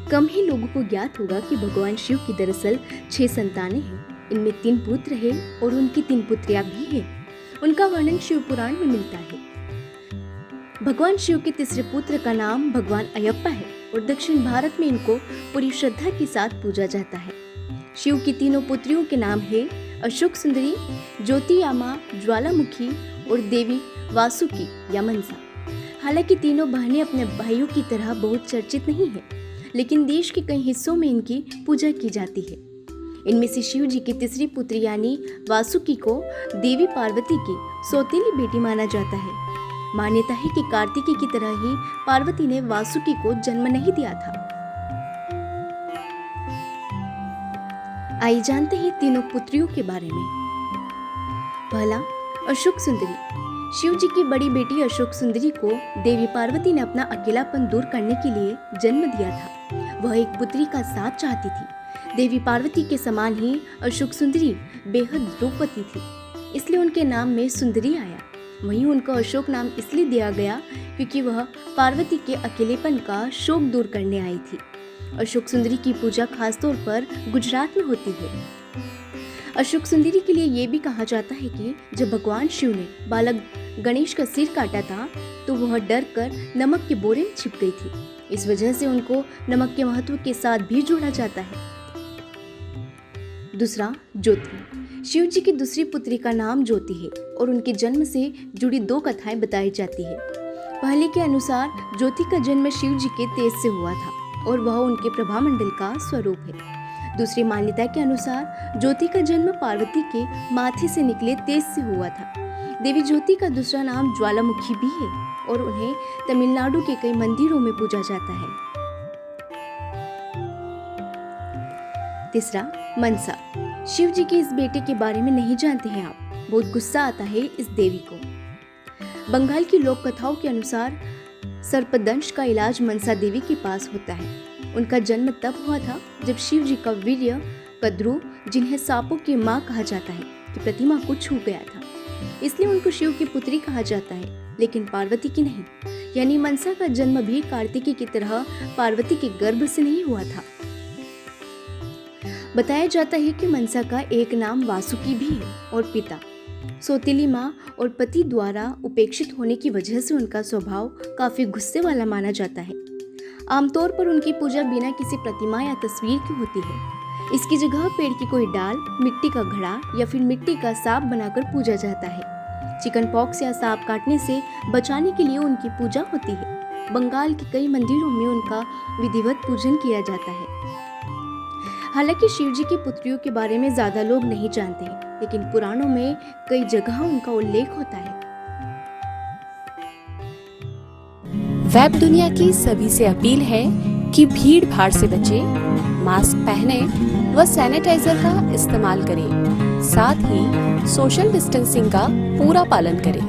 कम ही लोगों को ज्ञात होगा कि भगवान शिव की दरअसल 6 संतानें हैं। इनमें 3 पुत्र हैं और उनकी 3 पुत्रियां भी हैं। उनका वर्णन शिव पुराण में मिलता है। भगवान शिव के तीसरे पुत्र का नाम भगवान अयप्पा है और दक्षिण भारत में इनको पूरी श्रद्धा के साथ पूजा जाता है। शिव की तीनों पुत्रियों के नाम है अशोक सुंदरी, ज्योतियामा, ज्वालामुखी और देवी वासुकी या मनसा। हालांकि तीनों बहनें अपने भाइयों की तरह बहुत चर्चित नहीं हैं, लेकिन देश के कई हिस्सों में इनकी पूजा की जाती है। इनमें से शिव जी की तीसरी पुत्री यानी वासुकी को देवी पार्वती की सौतेली बेटी माना जाता है। मान्यता है कि कार्तिकी की तरह ही पार्वती ने वासुकी को जन्म नहीं दिया था। आइए जानते हैं तीनों पुत्रियों के बारे में। पहला, अशोक सुंदरी। शिव जी की बड़ी बेटी अशोक सुंदरी को देवी पार्वती ने अपना अकेलापन दूर करने के लिए जन्म दिया था। वह एक पुत्री का साथ चाहती थी। देवी पार्वती के समान ही अशोक सुंदरी बेहद रूपवती थी, इसलिए उनके नाम में सुंदरी आया। वहीं उनको अशोक नाम इसलिए दिया गया क्योंकि वह पार्वती के अकेलेपन का शोक दूर करने आई थी। अशोक सुंदरी की पूजा खासतौर पर गुजरात में होती है। अशोक सुंदरी के लिए ये भी कहा जाता है कि जब भगवान शिव ने बालक गणेश का सिर काटा था तो वह डर कर नमक के बोरे में छिप गई थी। इस वजह से उनको नमक के महत्व के साथ भी जोड़ा जाता है। दूसरा, ज्योति। शिव जी की दूसरी पुत्री का नाम ज्योति है और उनके जन्म से जुड़ी 2 कथाएं बताई जाती है। पहले के अनुसार ज्योति का जन्म शिव जी के तेज से हुआ था और वह उनके प्रभामंडल का स्वरूप है। दूसरी मान्यता के अनुसार ज्योति का जन्म पार्वती के माथे से निकले तेज से हुआ था। देवी ज्योति का दूसरा नाम ज्वालामुखी भी है और उन्हें तमिलनाडु के कई मंदिरों में पूजा जाता है। तीसरा, मनसा। शिव जी के इस बेटे के बारे में नहीं जानते हैं आप। बहुत गुस्सा आता है इस देवी को। बंगाल की लोक कथाओं के अनुसार सर्पदंश का इलाज मनसा देवी के पास होता है। उनका जन्म तब हुआ था जब शिव जी का वीर्य कद्रू, जिन्हें सांपों की मां कहा जाता है, की प्रतिमा को छू गया था। इसलिए उनको शिव की पुत्री कहा जाता है, लेकिन पार्वती की नहीं। यानी मनसा का जन्म भी कार्तिकी की तरह पार्वती के गर्भ से नहीं हुआ था। बताया जाता है कि मनसा का एक नाम वासुकी भी है और पिता सौतेली माँ और पति द्वारा उपेक्षित होने की वजह से उनका स्वभाव काफी गुस्से वाला माना जाता है। आमतौर पर उनकी पूजा बिना किसी प्रतिमा या तस्वीर की होती है। इसकी जगह पेड़ की कोई डाल, मिट्टी का घड़ा या फिर मिट्टी का सांप बनाकर पूजा जाता है। चिकन पॉक्स या सांप काटने से बचाने के लिए उनकी पूजा होती है। बंगाल के कई मंदिरों में उनका विधिवत पूजन किया जाता है। हालांकि शिव जी की पुत्रियों के बारे में ज्यादा लोग नहीं जानते, लेकिन पुराणों में कई जगह उनका उल्लेख होता है। वेब दुनिया की सभी से अपील है कि भीड़ भाड़ से बचें, मास्क पहने व सैनिटाइजर का इस्तेमाल करें। साथ ही सोशल डिस्टेंसिंग का पूरा पालन करें।